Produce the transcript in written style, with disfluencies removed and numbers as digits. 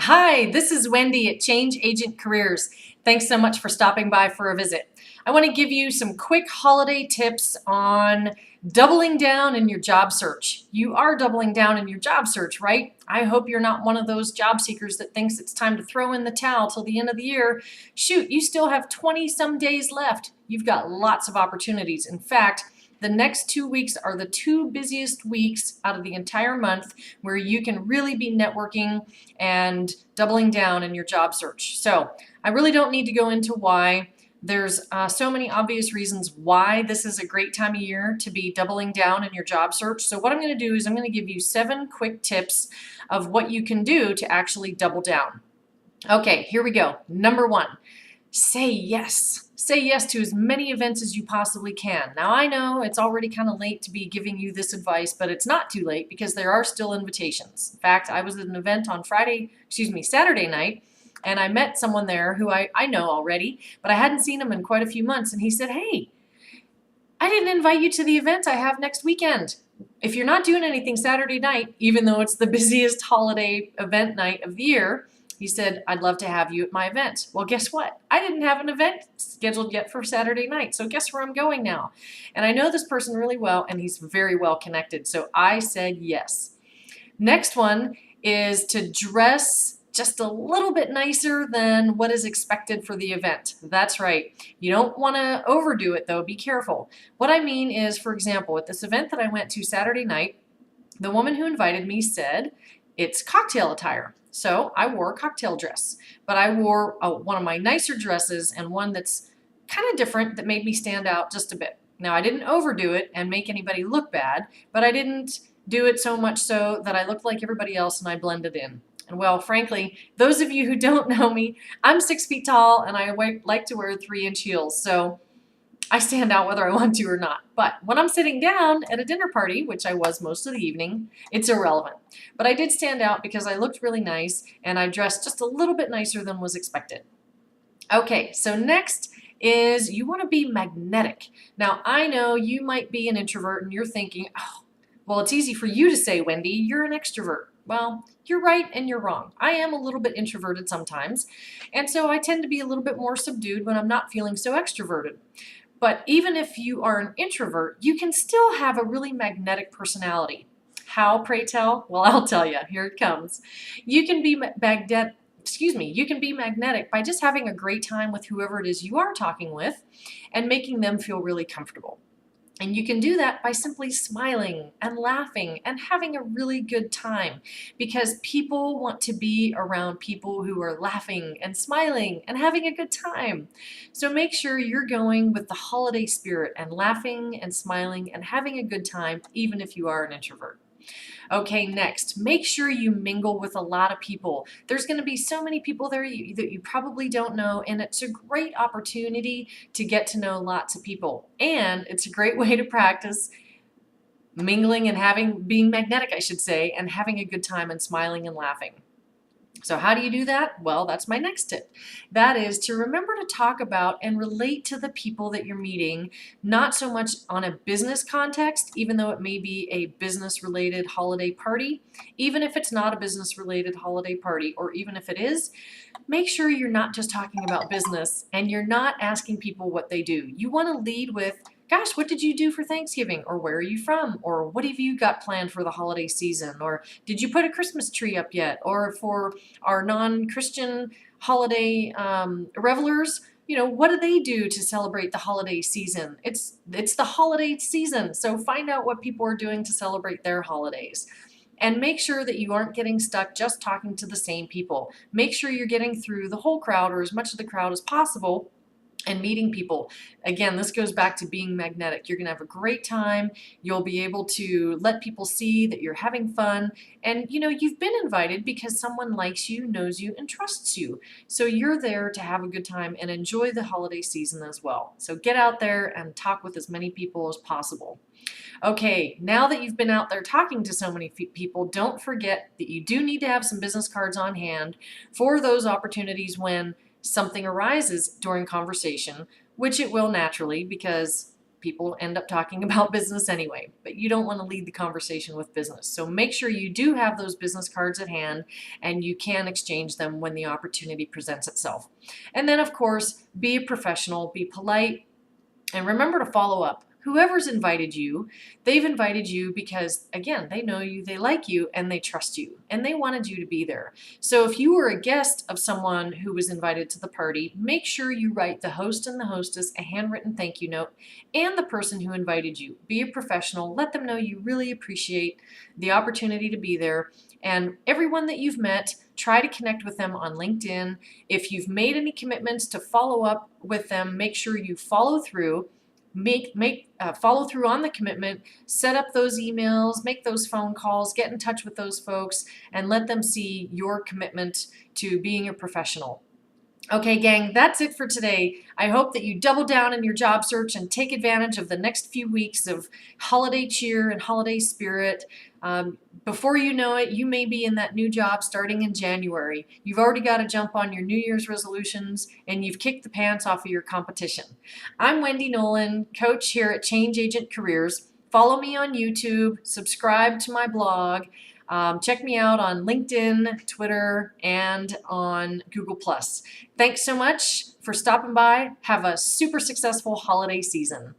Hi, this is Wendy at Change Agent Careers. Thanks so much for stopping by for a visit. I want to give you some quick holiday tips on doubling down in your job search. You are doubling down in your job search, right? I hope you're not one of those job seekers that thinks it's time to throw in the towel till the end of the year. Shoot, you still have 20 some days left. You've got lots of opportunities. In fact, the next 2 weeks are the two busiest weeks out of the entire month where you can really be networking and doubling down in your job search. So I really don't need to go into why. There's so many obvious reasons why this is a great time of year to be doubling down in your job search. So what I'm going to do is I'm going to give you 7 quick tips of what you can do to actually double down. Okay, here we go. Number 1, say yes. Say yes to as many events as you possibly can. Now I know it's already kind of late to be giving you this advice, but it's not too late because there are still invitations. In fact, I was at an event on Saturday night, and I met someone there who I know already, but I hadn't seen him in quite a few months, and he said, "Hey, I didn't invite you to the event I have next weekend. If you're not doing anything Saturday night, even though it's the busiest holiday event night of the year," he said, "I'd love to have you at my event." Well, guess what? I didn't have an event scheduled yet for Saturday night, so guess where I'm going now? And I know this person really well, and he's very well connected, so I said yes. Next one is to dress just a little bit nicer than what is expected for the event. That's right. You don't want to overdo it though. Be careful. What I mean is, for example, at this event that I went to Saturday night, the woman who invited me said it's cocktail attire. So I wore a cocktail dress, but I wore one of my nicer dresses and one that's kind of different that made me stand out just a bit. Now I didn't overdo it and make anybody look bad, but I didn't do it so much so that I looked like everybody else and I blended in. And well, frankly, those of you who don't know me, I'm 6 feet tall and I like to wear 3-inch heels. So I stand out whether I want to or not. But when I'm sitting down at a dinner party, which I was most of the evening, it's irrelevant. But I did stand out because I looked really nice and I dressed just a little bit nicer than was expected. Okay, so next is you want to be magnetic. Now, I know you might be an introvert and you're thinking, oh, well, it's easy for you to say, Wendy, you're an extrovert. Well, you're right and you're wrong. I am a little bit introverted sometimes, and so I tend to be a little bit more subdued when I'm not feeling so extroverted. But even if you are an introvert, you can still have a really magnetic personality. How, pray tell? Well, I'll tell you. Here it comes. You can be magnetic by just having a great time with whoever it is you are talking with and making them feel really comfortable. And you can do that by simply smiling and laughing and having a really good time, because people want to be around people who are laughing and smiling and having a good time. So make sure you're going with the holiday spirit and laughing and smiling and having a good time, even if you are an introvert. Okay, next, make sure you mingle with a lot of people. There's going to be so many people there that you probably don't know, and it's a great opportunity to get to know lots of people. And it's a great way to practice mingling and being magnetic, I should say, and having a good time and smiling and laughing. So how do you do that? Well, that's my next tip. That is to remember to talk about and relate to the people that you're meeting, not so much on a business context, even though it may be a business-related holiday party. Even if it's not a business-related holiday party, or even if it is, make sure you're not just talking about business and you're not asking people what they do. You want to lead with, gosh, what did you do for Thanksgiving? Or where are you from? Or what have you got planned for the holiday season? Or did you put a Christmas tree up yet? Or for our non-Christian holiday revelers, what do they do to celebrate the holiday season? It's the holiday season, so find out what people are doing to celebrate their holidays. And make sure that you aren't getting stuck just talking to the same people. Make sure you're getting through the whole crowd or as much of the crowd as possible and meeting people. Again, this goes back to being magnetic. You're going to have a great time. You'll be able to let people see that you're having fun. And you've been invited because someone likes you, knows you, and trusts you. So you're there to have a good time and enjoy the holiday season as well. So get out there and talk with as many people as possible. Okay, now that you've been out there talking to so many people, don't forget that you do need to have some business cards on hand for those opportunities when something arises during conversation, which it will naturally, because people end up talking about business anyway, but you don't want to lead the conversation with business. So make sure you do have those business cards at hand and you can exchange them when the opportunity presents itself. And then, of course, be a professional, be polite, and remember to follow up. Whoever's invited you, they've invited you because, again, they know you, they like you, and they trust you, and they wanted you to be there. So if you were a guest of someone who was invited to the party, make sure you write the host and the hostess a handwritten thank you note and the person who invited you. Be a professional. Let them know you really appreciate the opportunity to be there. And everyone that you've met, try to connect with them on LinkedIn. If you've made any commitments to follow up with them, make sure you follow through. Follow through on the commitment, set up those emails, make those phone calls, get in touch with those folks, and let them see your commitment to being a professional. Okay, gang, that's it for today. I hope that you double down in your job search and take advantage of the next few weeks of holiday cheer and holiday spirit. Before you know it, you may be in that new job starting in January. You've already got to jump on your New Year's resolutions and you've kicked the pants off of your competition. I'm Wendy Nolan, coach here at Change Agent Careers. Follow me on YouTube, subscribe to my blog. Check me out on LinkedIn, Twitter, and on Google+. Thanks so much for stopping by. Have a super successful holiday season.